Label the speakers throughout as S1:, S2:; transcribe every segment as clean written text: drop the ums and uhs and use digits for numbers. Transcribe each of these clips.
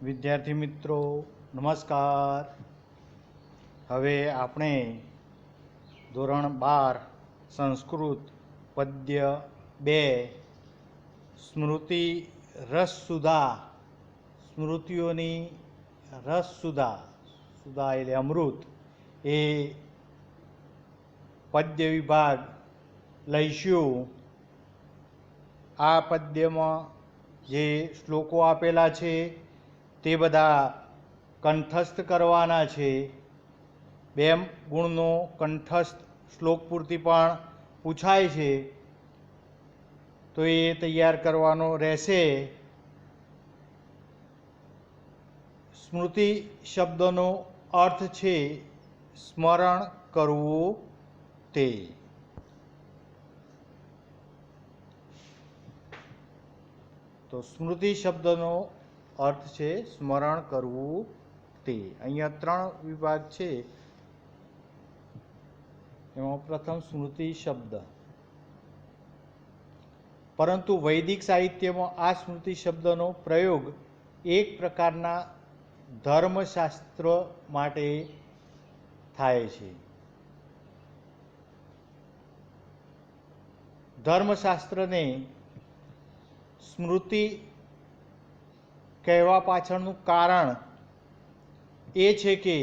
S1: વિદ્યાર્થી મિત્રો નમસ્કાર. હવે આપણે ધોરણ 12 સંસ્કૃત પદ્ય 2 સ્મૃતિ રસસુધા, સ્મૃતિઓની રસસુધા, સુધા એટલે અમૃત, એ પદ્ય વિભાગ લઈશું. આ પદ્યમાં જે શ્લોકો આપેલા છે તે બધા કંઠસ્થ કરવાના છે. 2 ગુણનો કંઠસ્થ શ્લોક પૂરતી પણ પૂછાય છે, તો એ તૈયાર કરવાનો રહેશે. સ્મૃતિ શબ્દનો અર્થ છે સ્મરણ કરવું તે. તો સ્મૃતિ શબ્દનો અર્થ છે સ્મરણ કરવું તે. અહીંયા 3 વિભાગ છે. એમાં પ્રથમ સ્મૃતિ શબ્દ. પરંતુ વૈદિક સાહિત્યમાં આ સ્મૃતિ શબ્દનો પ્રયોગ એક પ્રકારના ધર્મશાસ્ત્ર માટે થાય છે. ધર્મશાસ્ત્રને સ્મૃતિ કહેવા પાછળનું કારણ એ છે કે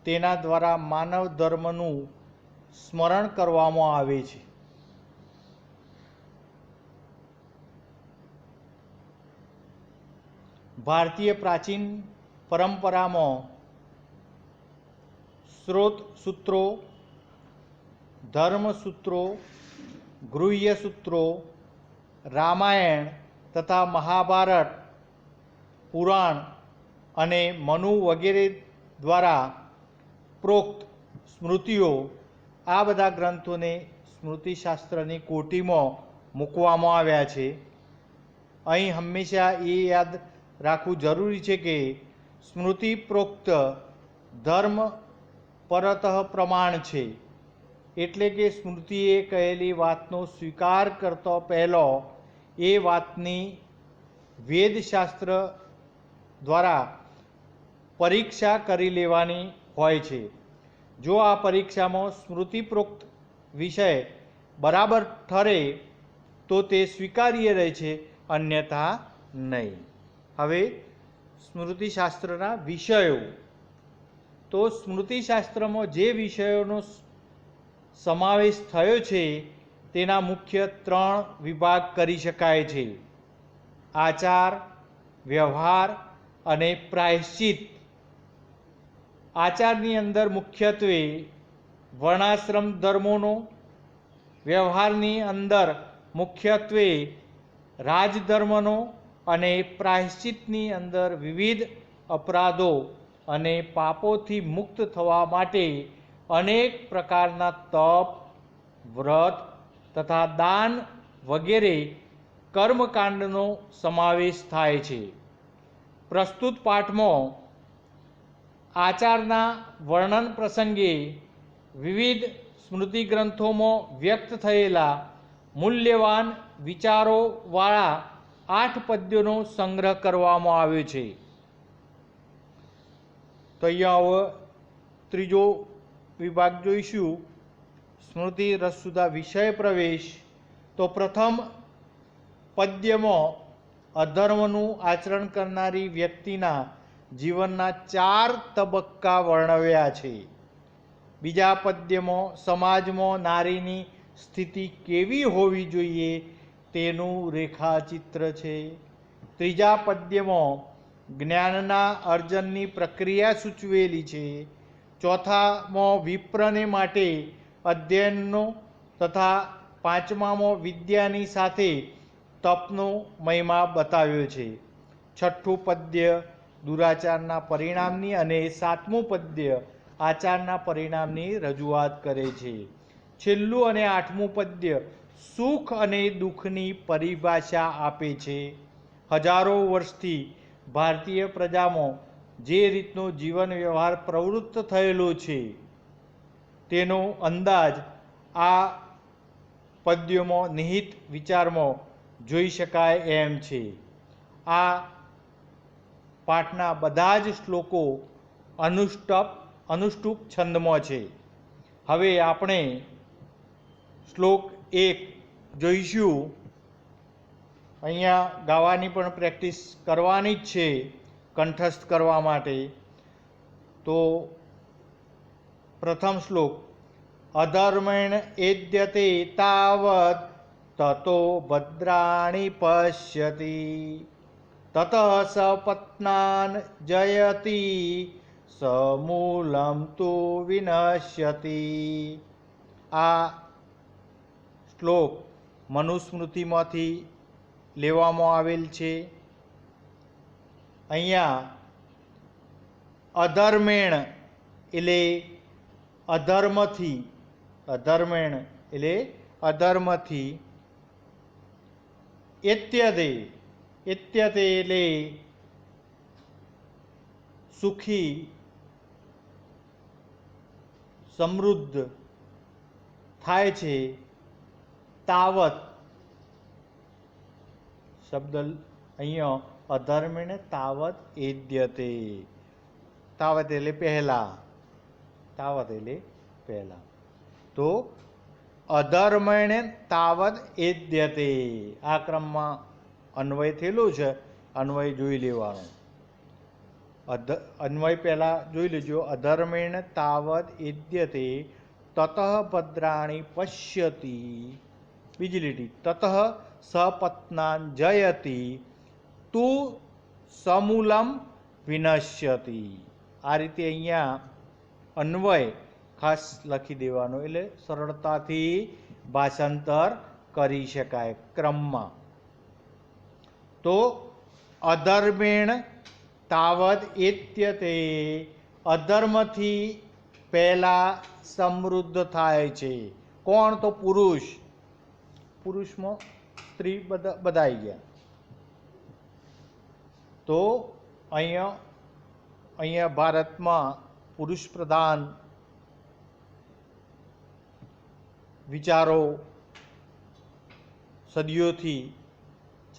S1: તેના દ્વારા માનવ ધર્મનું સ્મરણ કરવામાં આવે છે. ભારતીય પ્રાચીન પરંપરામાં સ્ત્રોત સૂત્રો, ધર્મસૂત્રો, ગૃહ્ય સૂત્રો, રામાયણ તથા મહાભારત, પુરાણ અને મનુ વગેરે દ્વારા પ્રોક્ત સ્મૃતિઓ, આ બધા ગ્રંથોને સ્મૃતિશાસ્ત્રની કોટીમાં મૂકવામાં આવ્યા છે. અહીં હંમેશા એ યાદ રાખવું જરૂરી છે કે સ્મૃતિ પ્રોક્ત ધર્મ પરતઃ પ્રમાણ છે. એટલે કે સ્મૃતિએ કહેલી વાતનો સ્વીકાર કરતો પહેલો એ વાતની વેદશાસ્ત્ર દ્વારા પરીક્ષા કરી લેવાની હોય છે. જો આ પરીક્ષામાં સ્મૃતિપ્રોક્ત વિષય બરાબર ઠરે તો તે સ્વીકાર્ય રહે છે, અન્યથા નહીં. હવે સ્મૃતિશાસ્ત્રના વિષયો. તો સ્મૃતિશાસ્ત્રમાં જે વિષયોનો સમાવેશ થયો છે તેના મુખ્ય 3 વિભાગ કરી શકાય છે: આચાર, વ્યવહાર અને પ્રાયશ્ચિત. આચારની અંદર મુખ્યત્વે વર્ણાશ્રમ ધર્મોનો, વ્યવહારની અંદર મુખ્યત્વે રાજધર્મનો અને પ્રાયશ્ચિતની અંદર વિવિધ અપરાધો અને પાપોથી મુક્ત થવા માટે અનેક પ્રકારના તપ, વ્રત તથા દાન વગેરે કર્મકાંડનો સમાવેશ થાય છે. પ્રસ્તુત પાઠમાં આચારના વર્ણન પ્રસંગે વિવિધ સ્મૃતિ ગ્રંથોમાં વ્યક્ત થયેલા મૂલ્યવાન વિચારોવાળા 8 પદ્યોનો સંગ્રહ કરવામાં આવ્યો છે. તો અહીંયા હવે ત્રીજો વિભાગ જોઈશું, સ્મૃતિ રસસુધા વિષય પ્રવેશ. તો પ્રથમ પદ્યમાં અધર્મનું આચરણ કરનારી વ્યક્તિના જીવનના 4 તબક્કા વર્ણવ્યા છે. બીજા પદ્યમાં સમાજમાં નારીની સ્થિતિ કેવી હોવી જોઈએ તેનું રેખાચિત્ર છે. ત્રીજા પદ્યમાં જ્ઞાનના અર્જનની પ્રક્રિયા સૂચવેલી છે. ચોથામાં વિપ્રને માટે અધ્યયનનો તથા પાંચમામાં વિદ્યાની સાથે તપનો મહિમા બતાવ્યો છે. છઠ્ઠું પદ્ય દુરાચારના પરિણામની અને 7મું પદ્ય આચારના પરિણામની રજૂઆત કરે છે. છેલ્લું અને 8મું પદ્ય સુખ અને દુઃખની પરિભાષા આપે છે. હજારો વર્ષથી ભારતીય પ્રજામાં જે રીતનો જીવન વ્યવહાર પ્રવૃત્ત થયેલો છે તેનો અંદાજ આ પદ્યોમાં નિહિત વિચારમાં જોઈ શકાય એમ છે. આ પાઠના બધા જ શ્લોકો અનુષ્ટુપ છંદમાં છે. હવે આપણે શ્લોક 1 જોઈશું. અહીંયા ગાવાની પણ પ્રેક્ટિસ કરવાની જ છે કંઠસ્થ કરવા માટે. તો પ્રથમ શ્લોક, અધર્મેણ એદ્યતે તાવત તતો ભદ્રાણિ પશ્યતિ તતઃ સપત્નાન જયતિ સમૂલમ તુ વિનશ્યતિ. આ શ્લોક મનુસ્મૃતિમાંથી લેવામાં આવેલ છે. અહીંયા અધર્મેણ એટલે અધર્મથી, અધર્મેણ એટલે અધર્મથી, એત્યતે, એત્યતે એટલે સુખી સમૃદ્ધ થાય છે. તાવત શબ્દ અહીંયા અધર્મેણ તાવત એદ્યતે, તાવત એટલે પહેલા, તાવત એટલે પહેલા. તો અધર્મેણ તાવત એદ્યતે આ ક્રમમાં અન્વય થયેલું છે. અન્વય જોઈ લેવાનો. અન્વય પહેલા જોઈ લેજો. અધર્મેણ તાવત એદ્યતે તતઃ ભદ્રાણિ પશ્યતિ. બીજી લીટી, તતઃ સપત્નાન જયતિ તુ સમૂલમ વિનશ્યતિ. આ રીતે અહીંયા અન્વય ખાસ લખી દેવાનો, એટલે સરળતાથી ભાષાંતર કરી શકાય ક્રમમાં. તો અધર્મેણ તાવત એત્યતે, અધર્મથી પહેલા સમૃદ્ધ થાય છે. કોણ? તો પુરુષ. પુરુષમાં સ્ત્રી બધા આવી ગયા. તો અહીંયા ભારતમાં પુરુષ પ્રધાન વિચારો સદીઓથી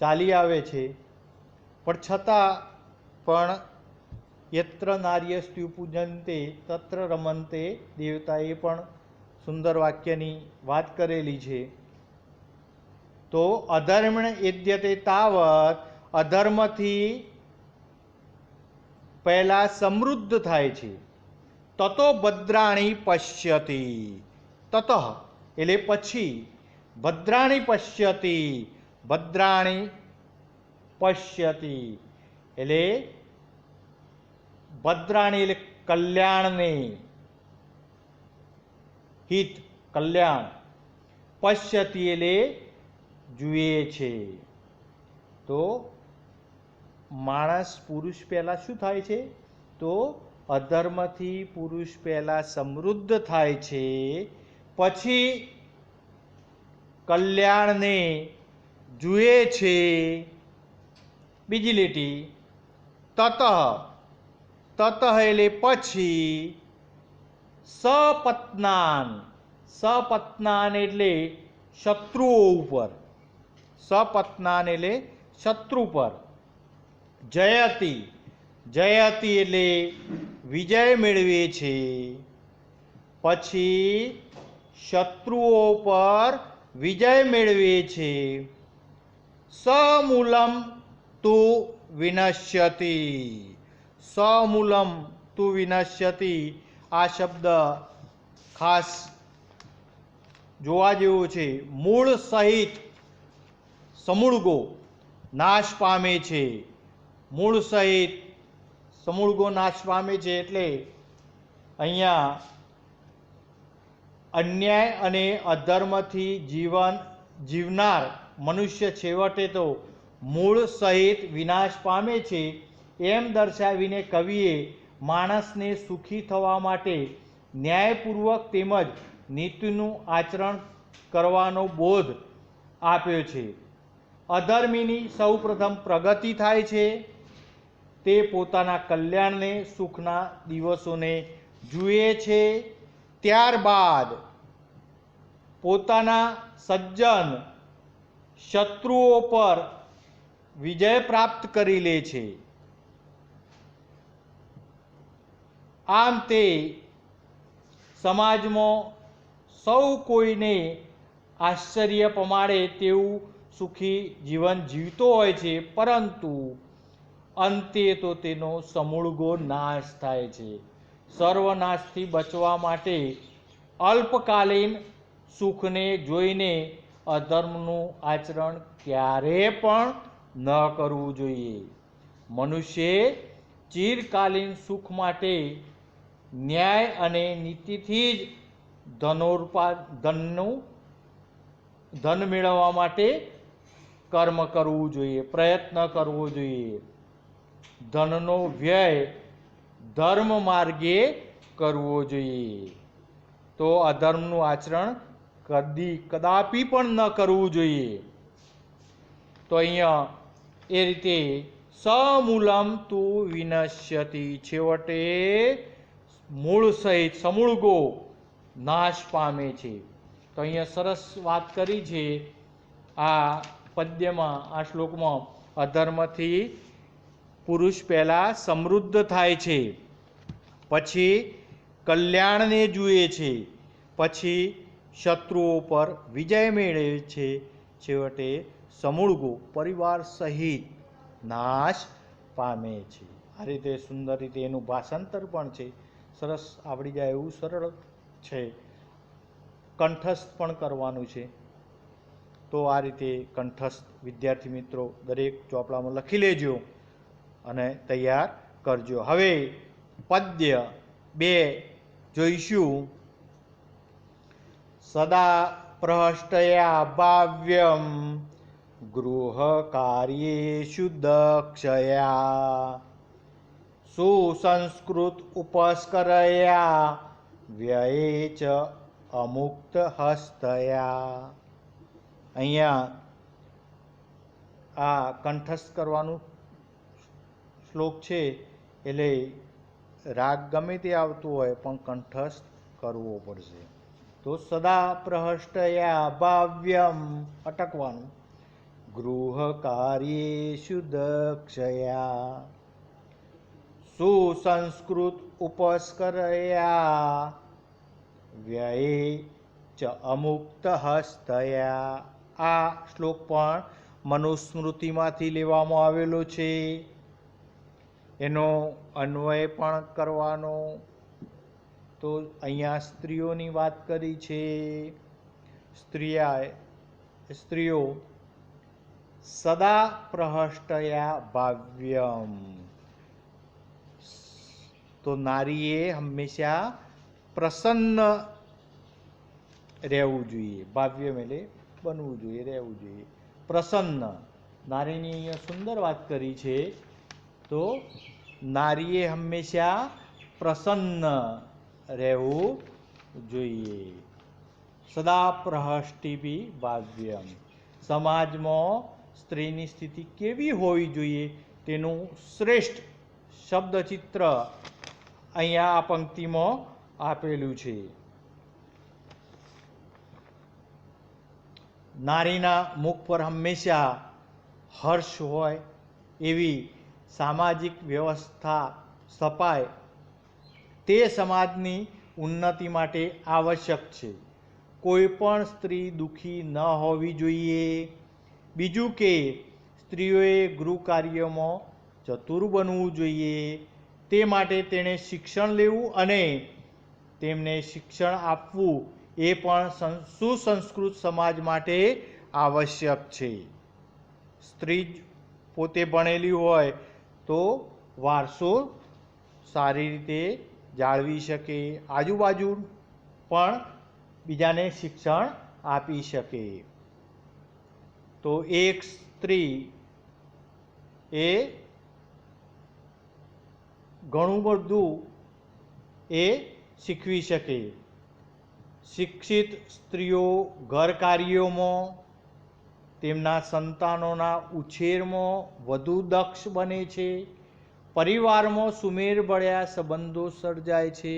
S1: ચાલી આવે છે. પણ છતાં પણ યત્ર નાર્યસ્તુ પૂજન્તે તત્ર રમન્તે દેવતાએ પણ સુંદર વાક્યની વાત કરેલી છે. તો અધર્મેણ એદ્યતે તાવત, અધર્મથી પહેલા સમૃદ્ધ થાય છે. તતો ભદ્રાણી પશ્યતિ, તત એટલે પછી, ભદ્રાણી પશ્યતિ, ભદ્રાણી પશ્યતિ એટલે ભદ્રાણી એટલે કલ્યાણને, હિત, કલ્યાણ. પશ્યતિ એટલે જુએ છે. તો માણસ પુરુષ પહેલા શું થાય છે? તો અધર્મથી પુરુષ પહેલા સમૃદ્ધ થાય છે, પછી કલ્યાણને જુએ છે. બીજી લીટી, તતઃ, તતઃ એટલે પછી, સપત્નાન, સપત્નાન એટલે શત્રુઓ ઉપર, સપત્નાન એટલે શત્રુ પર, જયતિ, જયતિ એટલે વિજય મેળવે છે. પછી શત્રુઓ પર વિજય મેળવે છે. સમૂલમ તુ વિનશ્યતિ, સમૂલમ તુ વિનશ્યતિ આ શબ્દ ખાસ જોવા જેવો છે. મૂળ સહિત સમૂળગો નાશ પામે છે. મૂળ સહિત સમૂળગો નાશ પામે છે એટલે અહીંયા અન્યાય અને અધર્મથી જીવનાર મનુષ્ય છેવટે તો મૂળ સહિત વિનાશ પામે છે એમ દર્શાવીને કવિએ માણસને સુખી થવા માટે ન્યાયપૂર્વક તેમજ નીતિનું આચરણ કરવાનો બોધ આપ્યો છે. અધર્મીની સૌપ્રથમ પ્રગતિ થાય છે. તે પોતાના કલ્યાણને, સુખના દિવસોને જુએ છે. ત્યારબાદ પોતાના સજ્જન શત્રુઓ પર વિજય પ્રાપ્ત કરી લે છે. આમ તે સમાજમાં સૌ કોઈને આશ્ચર્ય પમાડે તેવું સુખી જીવન જીવતો હોય છે, પરંતુ અંતે તો તેનો સમૂળગો નાશ થાય છે. સર્વનાશથી બચવા માટે અલ્પકાલીન સુખને જોઈને અધર્મનું આચરણ ક્યારે પણ ન કરવું જોઈએ. મનુષ્યે ચિરકાલીન સુખ માટે ન્યાય અને નીતિથી જ ધન મેળવવા માટે કર્મ કરવું જોઈએ, પ્રયત્ન કરવો જોઈએ. ધનનો વ્યય ધર્મ માર્ગે કરવો જોઈએ. તો અધર્મનું આચરણ કદાપી પણ ન કરવું જોઈએ. તો અહીંયા એ રીતે સમૂલમ તુ વિનશ્યતિ, છેવટે મૂળ સહિત સમૂળગો નાશ પામે છે. તો અહીંયા સરસ વાત કરી છે આ પદ્યમાં, આ શ્લોકમાં. અધર્મથી પુરુષ પહેલાં સમૃદ્ધ થાય છે, પછી કલ્યાણને જુએ છે, પછી શત્રુઓ પર વિજય મેળવે છે, છેવટે સમૂળગો પરિવાર સહિત નાશ પામે છે. આ રીતે સુંદર રીતે એનું ભાષાંતર પણ છે, સરસ આવડી જાય એવું સરળ છે, કંઠસ્થ પણ કરવાનું છે. તો આ રીતે કંઠસ્થ વિદ્યાર્થી મિત્રો દરેક ચોપડામાં લખી લેજો અને તૈયાર કરજો. હવે પદ્ય 2 જોઈશું. સદા પ્રહષ્ટયા ભાવ્યમ ગૃહ કાર્યેષુ દક્ષયા સુસંસ્કૃત ઉપસ્કરયા વ્યયે ચ અમુક્ત હસ્તયા. અહીંયા આ કંઠસ્થ કરવાનું શ્લોક છે, એટલે રાગ ગમે તે આવતું હોય પણ કંઠસ્થ કરવો પડશે. તો સદા પ્રહષ્ટયા ભાવ્યમ, અટકવાનું. ગૃહ કાર્યેષુ દક્ષયા સુસંસ્કૃત ઉપસ્કરયા વ્યયે ચ અમુક્ત હસ્તયા. આ શ્લોક પણ મનુસ્મૃતિમાંથી લેવામાં આવેલો છે. એનો અન્વય પણ કરવાનો. તો અહીંયા સ્ત્રીઓની વાત કરી છે. સ્ત્રીઓ સદા પ્રહષ્ટયા ભાવ્યમ, તો નારીએ હંમેશા પ્રસન્ન રહેવું જોઈએ. ભાવ્યમ એટલે બનવું જોઈએ, રહેવું જોઈએ પ્રસન્ન. નારીની અહીંયા સુંદર વાત કરી છે. તો નારીએ હંમેશા પ્રસન્ન રહેવું જોઈએ. સદા પ્રહષ્ટિભી ભાવ્યમ. સમાજમાં સ્ત્રીની સ્થિતિ કેવી હોવી જોઈએ તેનું શ્રેષ્ઠ શબ્દચિત્ર અહીંયા આ પંક્તિમાં આપેલું છે. નારીના મુખ પર હંમેશા હર્ષ હોય એવી સામાજિક વ્યવસ્થા સ્થપાય તે સમાજની ઉન્નતિ માટે આવશ્યક છે. કોઈ પણ સ્ત્રી દુઃખી ન હોવી જોઈએ. બીજું કે સ્ત્રીઓએ ગૃહ કાર્યમાં ચતુર બનવું જોઈએ. તે માટે તેણે શિક્ષણ લેવું અને તેમને શિક્ષણ આપવું એ પણ સુસંસ્કૃત સમાજ માટે આવશ્યક છે. સ્ત્રી પોતે ભણેલી હોય તો વારસો સારી રીતે જાળવી શકે, આજુબાજુ પણ બીજાને શિક્ષણ આપી શકે. તો એક સ્ત્રી એ ઘણું બધું એ શીખવી શકે. શિક્ષિત સ્ત્રીઓ ઘર કાર્યોમાં, તેમના સંતાનોના ઉછેરમાં વધુ દક્ષ બને છે. પરિવારમાં સુમેળભર્યા સંબંધો સર્જાય છે.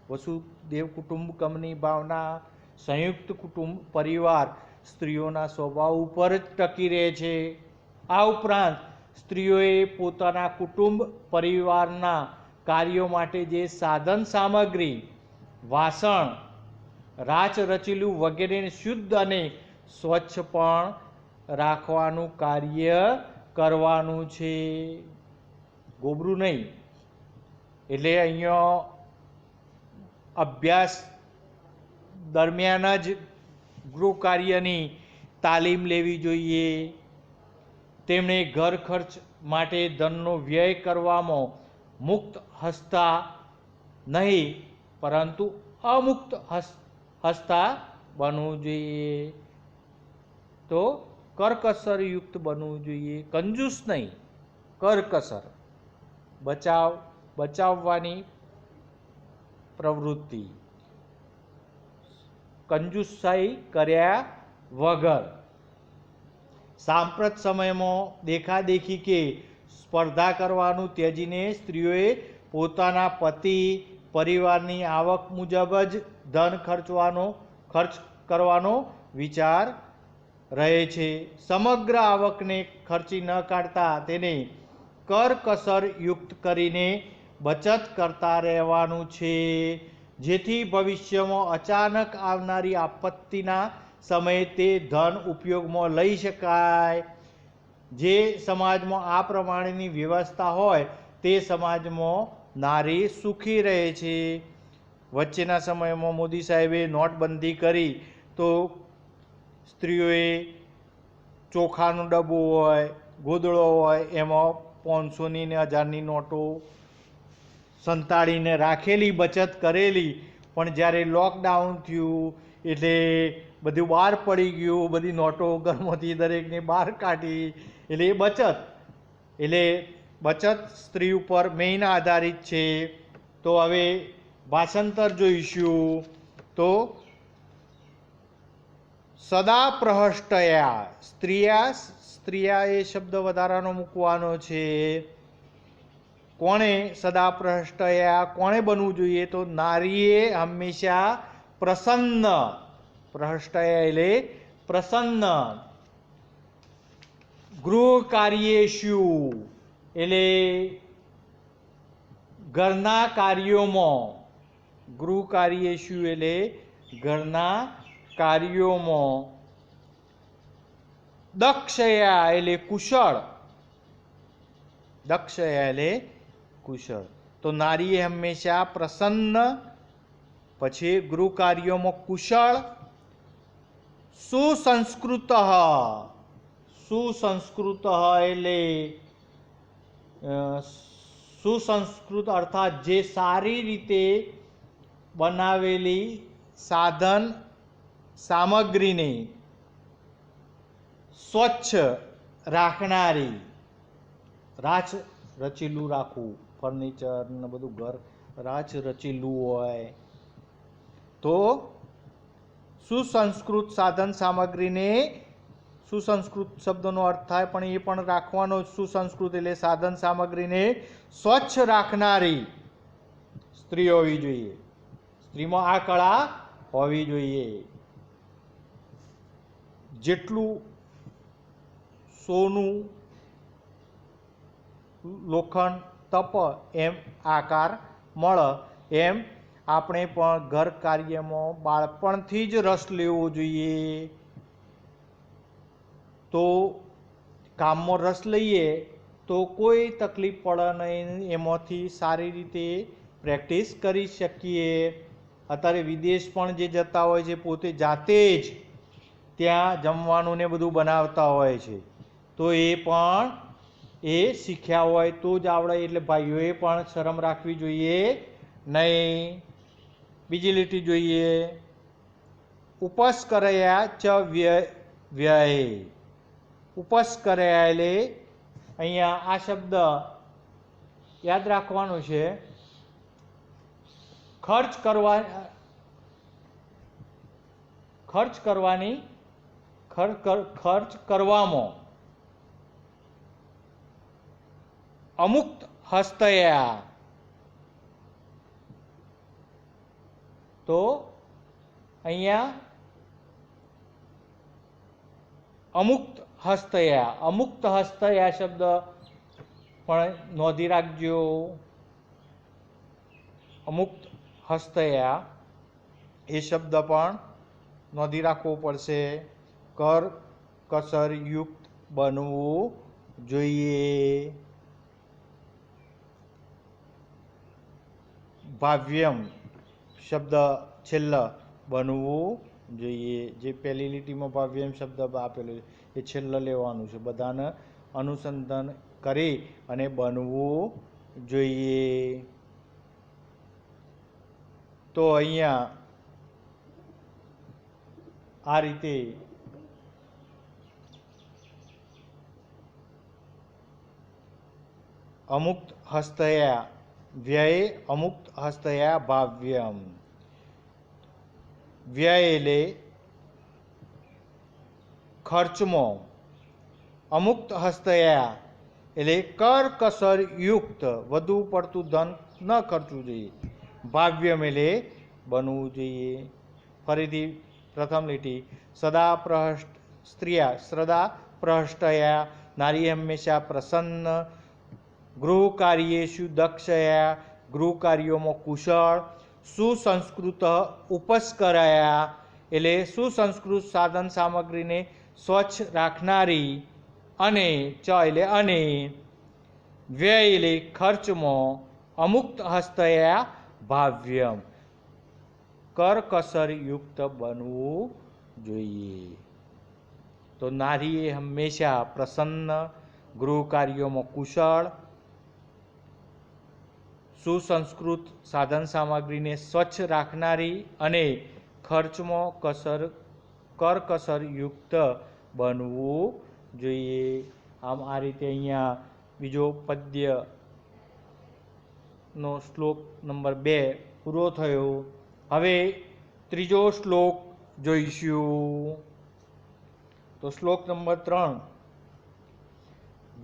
S1: વસુદેવ કુટુંબકમની ભાવના, સંયુક્ત કુટુંબ પરિવાર સ્ત્રીઓના સ્વભાવ ઉપર જ ટકી રહે છે. આ ઉપરાંત સ્ત્રીઓએ પોતાના કુટુંબ પરિવારના કાર્યો માટે જે સાધન સામગ્રી, વાસણ, રાચ રચેલું વગેરે શુદ્ધ અને સ્વચ્છ પણ રાખવાનું કાર્ય કરવાનું છે, ગોબરું નહીં. એટલે અહીંયા અભ્યાસ દરમિયાન જ ગૃહ કાર્યની તાલીમ લેવી જોઈએ. તેમણે ઘર ખર્ચ માટે ધનનો વ્યય કરવામાં મુક્ત હસ્તા નહીં, પરંતુ અમુક્ત હસ્તા બનવું જોઈએ. તો કરકસરયુક્ત બનવું જોઈએ, કંજૂસ નહીં, કરકસર, બચાવવાની પ્રવૃત્તિ, કંજૂસાઈ કર્યા વગર. સાંપ્રત સમયમાં દેખાદેખી કે સ્પર્ધા કરવાનું ત્યજીને સ્ત્રીઓએ પોતાના પતિ પરિવારની આવક મુજબ જ ધન ખર્ચ કરવાનો વિચાર રહે છે. સમગ્ર આવકને ખર્ચી ન કાઢતા તેને કરકસર યુક્ત કરીને બચત કરતા રહેવાનું છે, જેથી ભવિષ્યમાં અચાનક આવનારી આપત્તિના સમયે તે ધન ઉપયોગમાં લઈ શકાય. જે સમાજમાં આ પ્રમાણેની વ્યવસ્થા હોય તે સમાજમાં નારી સુખી રહે છે. વચ્ચેના સમયમાં મોદી સાહેબે નોટબંધી કરી તો સ્ત્રીઓએ ચોખાનું ડબ્બો હોય, ગોદડો હોય, એમાં 500ની ને 1000ની નોટો સંતાડીને રાખેલી, બચત કરેલી. પણ જ્યારે લોકડાઉન થયું એટલે બધું બહાર પડી ગયું, બધી નોટો ઘરમાંથી દરેકને બહાર કાઢી. એટલે એ બચત સ્ત્રી ઉપર મેઇન આધારિત છે. તો હવે ભાષાંતર જોઈશું. તો સદા પ્રહષ્ટયા, સ્ત્રીયા એ શબ્દ વધારાનો મૂકવાનો છે. કોણે સદા પ્રહષ્ટયા, કોણે બનવું જોઈએ? તો નારીએ હંમેશા પ્રસન્ન, પ્રહષ્ટયા એટલે પ્રસન્ન, ગૃહ કાર્યેષુ એટલે ઘરના કાર્યોમાં, ગૃહ કાર્યેષુ એટલે ઘરના કાર્યોમાં, દક્ષયા એટલે કુશળ, દક્ષયા એટલે કુશળ. તો નારીએ હંમેશા પ્રસન્ન, પછી ગૃહ કાર્યોમાં કુશળ, સુસંસ્કૃત, સુસંસ્કૃત એટલે સુસંસ્કૃત અર્થાત જે સારી રીતે બનાવેલી સાધન સામગ્રીને સ્વચ્છ રાખનારી, રાચ રચેલું રાખવું, ફર્નિચર ને બધું ઘર રાચ રચેલું હોય. તો સુસંસ્કૃત સાધન સામગ્રીને, સુસંસ્કૃત શબ્દનો અર્થ થાય પણ એ પણ રાખવાનો. સુસંસ્કૃત એટલે સાધન સામગ્રીને સ્વચ્છ રાખનારી સ્ત્રી હોવી જોઈએ. સ્ત્રીમાં આ કળા હોવી જોઈએ. જેટલું સોનું લોખંડ તપ એમ આકાર મળે, એમ આપણે પણ ઘર કાર્યમાં બાળપણથી જ રસ લેવો જોઈએ. તો કામમાં રસ લઈએ તો કોઈ તકલીફ પડે નહીં, એમાંથી સારી રીતે પ્રેક્ટિસ કરી શકીએ. અત્યારે વિદેશ પણ જે જતા હોય છે પોતે જાતે જ ત્યાં જમવાનું ને બધું બનાવતા હોય છે. તો એ પણ શીખ્યા હોય તો જ આવડે. એટલે ભાઈઓએ પણ શરમ રાખવી જોઈએ નહીં. બીજી લીટી જોઈએ, ઉપસ કરયા ચ વ્યય. ઉપસ કર્યા એટલે અહીંયા આ શબ્દ યાદ રાખવાનો છે. ખર્ચ કરવામાં અમુક્ત હસ્તયા. તો અહીંયા અમુક્ત હસ્તયા, અમુક્ત હસ્તયા શબ્દ પણ નોંધી રાખજો. અમુક્ત હસ્તયા એ શબ્દ પણ નોંધી રાખવો પડશે. કર કસર યુક્ત બનવું જોઈએ. ભાવ્યમ શબ્દ છેલ્લા બનવું જોઈએ. જે પહેલી લીટીમાં ભાવ્યમ શબ્દ આપેલો છે એ છેલ્લે લેવાનું છે. બધાને અનુસંધાન કરી અને બનવું જોઈએ. તો અહીંયા આ રીતે અમુક્ત હસ્તયા વ્યય અમુક્ત હસ્તયા ભાવ્યમ. વ્યય એટલે ખર્ચમાં, અમુક્ત હસ્તયા એટલે કર કસર યુક્ત વધુ પડતું ધન ન ખર્ચવું જોઈએ. ભાવ્યમ એટલે બનવું જોઈએ. ફરીથી પ્રથમ લીટી સદા પ્રહષ્ટ સ્ત્રીયા સદા પ્રહષ્ટયા નારી હંમેશા પ્રસન્ન ગૃહ કાર્યેષુ દક્ષયા ગૃહ કાર્યોમાં કુશળ સુસંસ્કૃત ઉપસ્કરાયા એટલે સુસંસ્કૃત સાધન સામગ્રીને સ્વચ્છ રાખનારી અને ચ એટલે અને વ્યય એટલે ખર્ચમાં અમુક્ત હસ્તયા ભાવ્યમ કરકસર યુક્ત બનવું જોઈએ. તો નારીએ હંમેશા પ્રસન્ન ગૃહ કાર્યોમાં કુશળ સુસંસ્કૃત સાધન સામગ્રીને સ્વચ્છ રાખનારી અને ખર્ચમાં કરકસર યુક્ત બનવું જોઈએ. આમ આ રીતે અહીંયા બીજો પદ્યનો શ્લોક નંબર 2 પૂરો થયો. હવે ત્રીજો શ્લોક જોઈશું. તો શ્લોક નંબર 3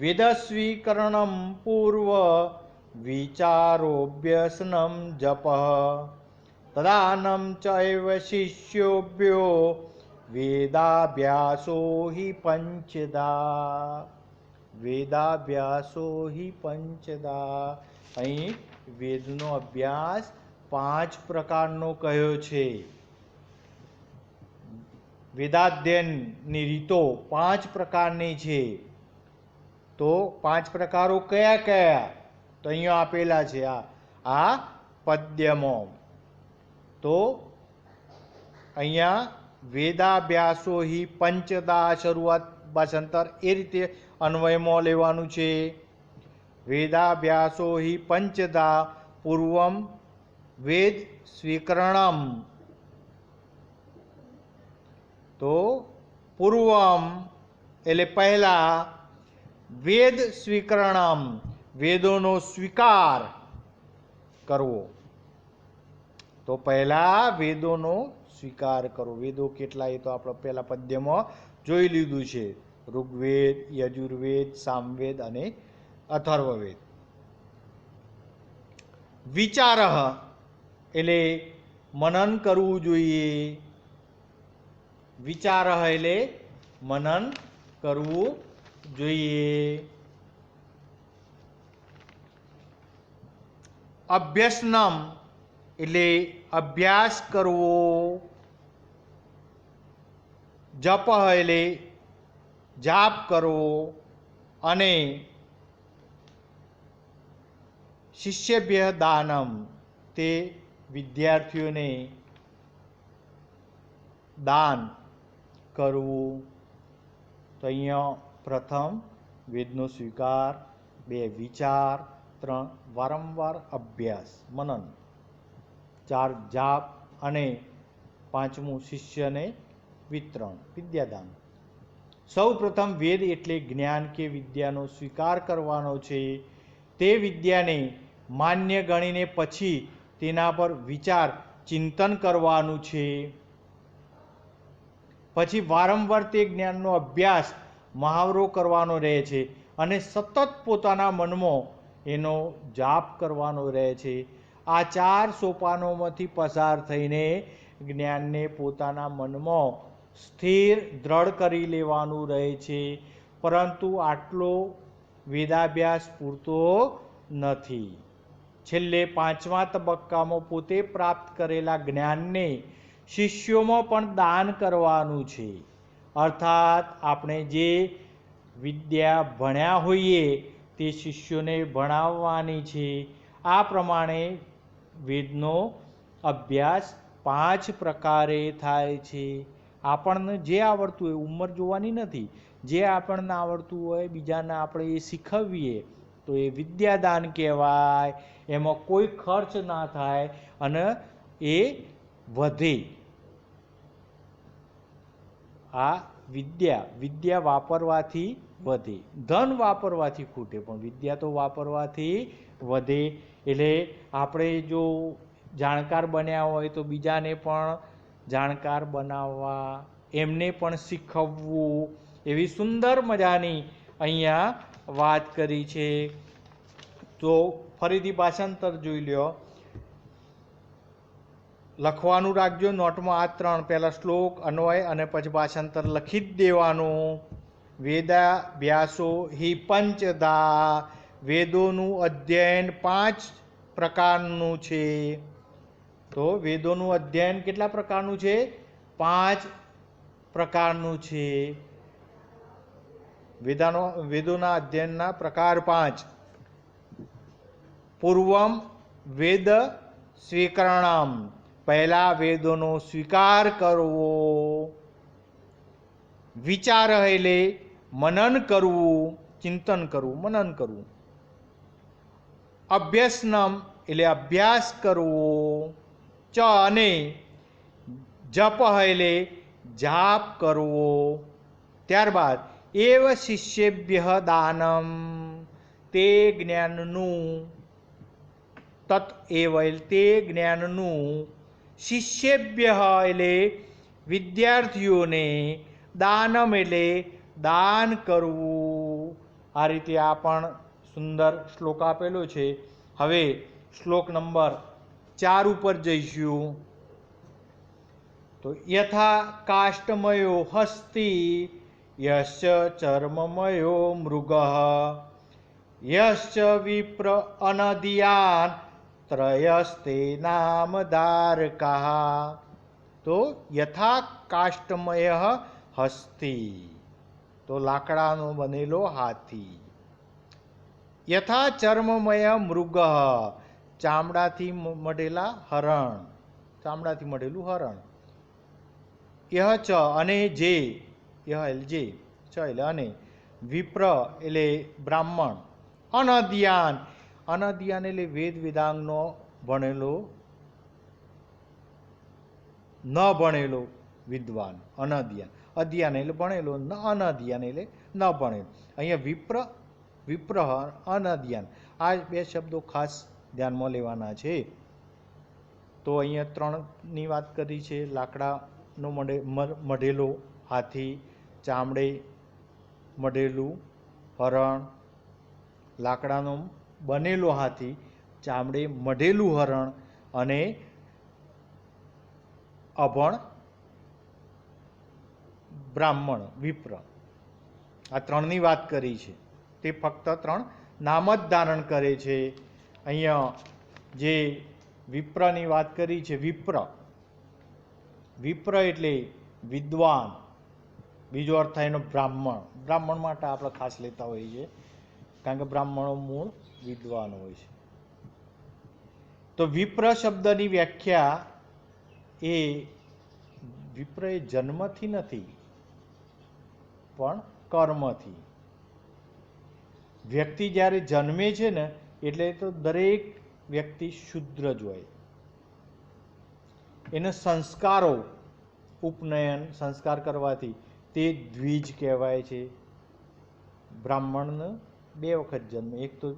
S1: વેદસ્વીકરણમ પૂર્વ વિચારોભ્યસનમ જપ તદાનમ ચૈવ શિષ્યોભ્યો વેદાભ્યાસો હિ પંચદા. વેદાભ્યાસો હિ પંચદા. અહીં વેદનો અભ્યાસ 5 પ્રકારનો કહ્યો છે. વેદાધ્યયનની રીતો 5 પ્રકારની છે. તો 5 પ્રકારો કયા કયા? તો અહીંયા આપેલા છે આ પદ્યમાં. તો અહીંયા વેદાભ્યાસો હિ પંચદા શરૂઆત ભાષાંતર એ રીતે અન્વયમાં લેવાનું છે. વેદાભ્યાસો હિ પંચદા પૂર્વમ વેદ સ્વીકરણમ. તો પૂર્વમ એટલે પહેલા વેદ સ્વીકરણમ વેદોનો સ્વીકાર કરવો. તો પહેલા વેદોનો સ્વીકાર કરવો. વેદો કેટલા એ તો આપણે પહેલા પદ્યમાં જોઈ લીધું છે. ઋગ્વેદ, યજુર્વેદ, સામવેદ અને અથર્વવેદ. વિચાર એટલે મનન કરવું જોઈએ. વિચાર એટલે મનન કરવું જોઈએ. અભ્યસનમ એટલે અભ્યાસ કરવો. જપ એટલે જાપ કરવો. અને શિષ્યભ્ય દાનમ તે વિદ્યાર્થીઓને દાન કરવું. તો અહીંયા પ્રથમ વેદનો સ્વીકાર, 2 વિચાર, 3 વારંવાર અભ્યાસ મનન, 4 જાપ અને 5મું શિષ્યને વિતરણ વિદ્યાદાન. સૌ પ્રથમ વેદ એટલે જ્ઞાન કે વિદ્યાનો સ્વીકાર કરવાનો છે. તે વિદ્યાને માન્ય ગણીને પછી તેના પર વિચાર ચિંતન કરવાનું છે. પછી વારંવાર તે જ્ઞાનનો અભ્યાસ મહાવરો કરવાનો રહે છે અને સતત પોતાના મનમાં એનો જાપ કરવાનો રહે છે. આ 4 સોપાનોમાંથી પસાર થઈને જ્ઞાનને પોતાના મનમાં સ્થિર દ્રઢ કરી લેવાનું રહે છે. પરંતુ આટલો વેદાભ્યાસ પૂરતો નથી. છેલ્લે પાંચમા તબક્કામાં પોતે પ્રાપ્ત કરેલા જ્ઞાનને શિષ્યોમાં પણ દાન કરવાનું છે. અર્થાત આપણે જે વિદ્યા ભણ્યા હોઈએ તે શિષ્યોને ભણાવવાની છે. આ પ્રમાણે વેદનો અભ્યાસ 5 પ્રકારે થાય છે. આપણને જે આવડતું હોય, ઉંમર જોવાની નથી, જે આપણને આવડતું હોય બીજાને આપણે એ શીખવીએ તો એ વિદ્યાદાન કહેવાય. એમાં કોઈ ખર્ચ ના થાય અને એ વધે. આ વિદ્યા વાપરવાથી વધે. ધન વાપરવાથી ખૂટે, પણ વિદ્યા તો વાપરવાથી વધે. એટલે આપણે જો જાણકાર બન્યા હોય તો બીજાને પણ જાણકાર બનાવવા, એમને પણ શીખવવું, એવી સુંદર મજાની અહીંયા વાત કરી છે. તો ફરીથી ભાષાંતર જોઈ લ્યો. લખવાનું રાખજો નોટમાં. આ 3 પહેલા શ્લોક, અન્વય અને પછી ભાષાંતર લખી જ દેવાનું. વેદાભ્યાસો હિ પંચધા. વેદોનું અધ્યયન 5 પ્રકારનું છે. તો વેદોનું અધ્યયન કેટલા પ્રકારનું છે? 5 પ્રકારનું છે. વેદોના અધ્યયનના પ્રકાર 5. પૂર્વમ વેદ સ્વીકરણમ. પહેલા વેદોનો સ્વીકાર કરવો. વિચાર એટલે મનન કરવું, ચિંતન કરવું, મનન કરવું. અભ્યસનમ એટલે અભ્યાસ કરવો. ચ અને જપ એટલે જાપ કરવો. ત્યારબાદ એવ શિષ્યેભ્ય દાનમ. તે જ્ઞાનનું, તત એવ તે જ્ઞાનનું, શિષ્યેભ્ય એટલે વિદ્યાર્થીઓને, દાનમ એટલે દાન કરવું. આ રીતે આ પણ સુંદર શ્લોક આપેલો છે. હવે શ્લોક નંબર 4 ઉપર જઈશું. તો યથા કાષ્ટમયો હસ્તિ, યશ્ચ ચર્મમયો મૃગ, યશ્ચ વિપ્ર અનદિયાન, ત્રયસ્તે નામધારકાઃ. તો યથા કાષ્ટમય હસ્તિ, તો લાકડાનો બનેલો હાથી. યથા ચર્મમય મૃગ, ચામડાથી મઢેલા હરણ, ચામડાથી મઢેલું હરણ. યહ ચ અને જે, યહ એટલે જે, ચ એટલે અને, વિપ્ર એટલે બ્રાહ્મણ, અનધ્યાન, અનધ્યાન એટલે વેદ વેદાંગનો ભણેલો, ન ભણેલો વિદ્વાન, અનધ્યાન. અધ્યાન એટલે ભણેલો, અનધ્યાન એટલે ન ભણેલો. અહીંયા વિપ્ર અનધ્યાન, આ 2 શબ્દો ખાસ ધ્યાનમાં લેવાના છે. તો અહીંયા 3ની વાત કરી છે. લાકડાનો મઢેલો હાથી, ચામડે મઢેલું હરણ, લાકડાનો બનેલો હાથી, ચામડે મઢેલું હરણ અને અભણ બ્રાહ્મણ વિપ્ર. આ 3ની વાત કરી છે. તે ફક્ત 3 નામ જ ધારણ કરે છે. અહીંયા જે વિપ્રની વાત કરી છે, વિપ્ર એટલે વિદ્વાન. બીજો અર્થ થાય એનો બ્રાહ્મણ. બ્રાહ્મણ માટે આપણે ખાસ લેતા હોઈએ છીએ, કારણ કે બ્રાહ્મણો મૂળ વિદ્વાન હોય છે. તો વિપ્ર શબ્દની વ્યાખ્યા એ વિપ્ર એ જન્મથી નથી પણ કર્મથી. વ્યક્તિ જ્યારે જન્મે છે ને એટલે તો દરેક વ્યક્તિ શુદ્ર જ હોય. એને સંસ્કારો, ઉપનયન સંસ્કાર કરવાથી તે દ્વિજ કહેવાય છે. બ્રાહ્મણને 2 વખત જન્મે, એક તો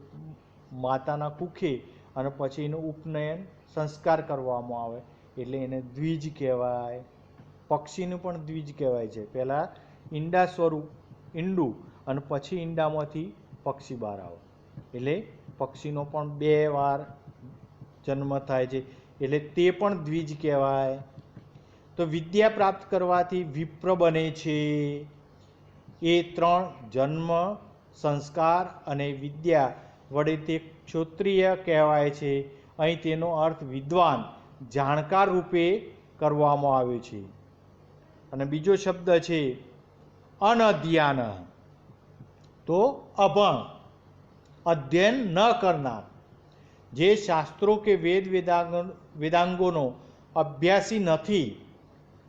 S1: માતાના કુખે અને પછી એનું ઉપનયન સંસ્કાર કરવામાં આવે એટલે એને દ્વિજ કહેવાય. પક્ષીનું પણ દ્વિજ કહેવાય છે. પહેલાં ઈંડા સ્વરૂપ ઈંડું અને પછી ઈંડામાંથી પક્ષી બહાર આવે એટલે પક્ષીનો પણ 2 વાર જન્મ થાય છે એટલે તે પણ દ્વિજ કહેવાય. તો વિદ્યા પ્રાપ્ત કરવાથી વિપ્ર બને છે. એ 3 જન્મ, સંસ્કાર અને વિદ્યા વડે તે ક્ષોત્રિય કહેવાય છે. અહીં તેનો અર્થ વિદ્વાન, જાણકાર રૂપે કરવામાં આવ્યો છે. અને બીજો શબ્દ છે અનધ્યાન, તો અભણ, અધ્યયન ન કરનાર, જે શાસ્ત્રો કે વેદાંગોનો અભ્યાસી નથી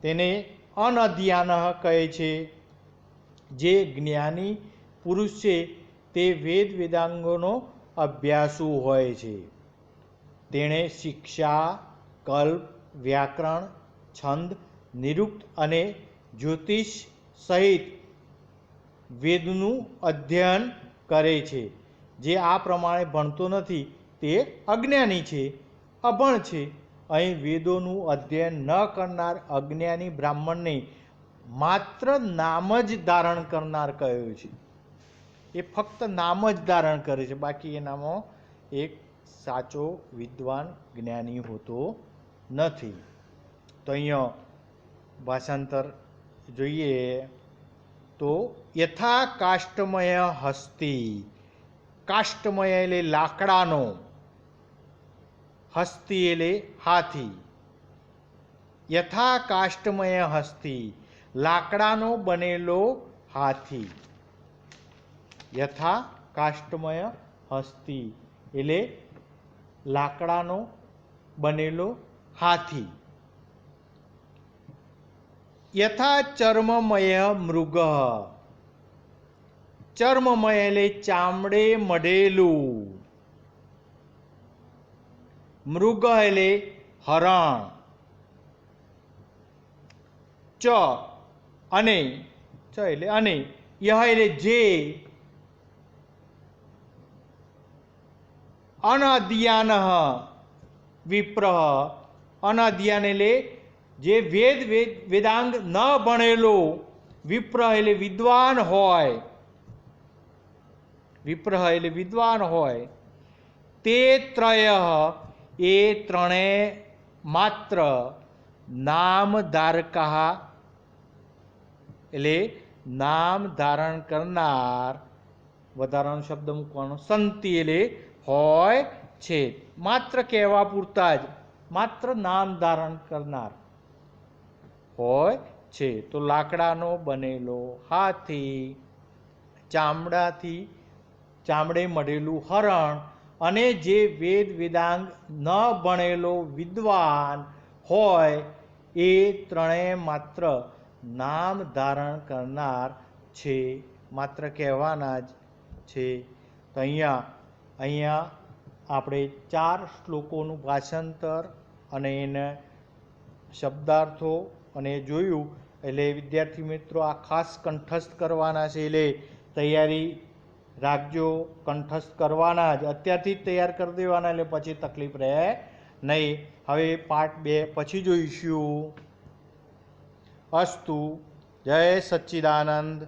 S1: તેને અનધ્યાન કહે છે. જે જ્ઞાની પુરુષ છે તે વેદાંગોનો અભ્યાસુ હોય છે. તેણે શિક્ષા, કલ્પ, વ્યાકરણ, છંદ, નિરુક્ત અને જ્યોતિષ સહિત વેદનું અધ્યયન કરે છે. જે આ પ્રમાણે ભણતો નથી તે અજ્ઞાની છે, અભણ છે. અહીં વેદોનું અધ્યયન ન કરનાર અજ્ઞાની બ્રાહ્મણને માત્ર નામ જ ધારણ કરનાર કહ્યું છે. એ ફક્ત નામ જ ધારણ કરે છે, બાકી એનામાં એક સાચો વિદ્વાન જ્ઞાની હોતો નથી. તો અહીંયા ભાષાંતર જોઈએ તો યથા કાષ્ટમય હસ્તી, કાષ્ટમય એટલે લાકડાનો, હસ્તી એટલે હાથી. યથા કાષ્ટમય હસ્તી, લાકડાનો બનેલો હાથી. યથા કાષ્ટમય હસ્તી એટલે લાકડાનો બનેલો હાથી. યથા ચર્મમય મૃગ, ચર્મમય એટલે ચામડે મઢેલું, મૃગ એટલે હરણ. ચ અને, ચ એટલે અને, યહ એટલે જે, અનધ્યાન વિપ્રહ, અનધ્યાન એટલે જે વેદાંગ ન ભણેલો, વિપ્રહ એટલે વિદ્વાન હોય, વિપ્રહ એટલે વિદ્વાન હોય. તે ત્રય એ ત્રણે માત્ર નામ ધારકા એટલે નામ ધારણ કરનાર, વધારાનો શબ્દ મૂકવાનો, સંતિ એટલે હોય છે. માત્ર કહેવા પૂરતા જ, માત્ર નામ ધારણ કરનાર હોય છે. તો લાકડાનો બનેલો હાથી, ચામડે મઢેલું હરણ અને જે વેદાંગ ન ભણેલો વિદ્વાન હોય એ ત્રણેય માત્ર નામ ધારણ કરનાર છે, માત્ર કહેવાના જ છે. તો અહીંયા આપણે 4 શ્લોકોનું ભાષાંતર અને એના શબ્દાર્થો અને જોયું. એટલે વિદ્યાર્થી મિત્રો આ ખાસ કંઠસ્થ કરવાના છે, એટલે તૈયારી રાખજો. કંઠસ્થ કરવાના જ, અત્યારથી જ તૈયાર કરી દેવાના, એટલે પછી તકલીફ રહે નહીં. હવે પાર્ટ 2 પછી જોઈશું. અસ્તુ. જય સચ્ચિદાનંદ.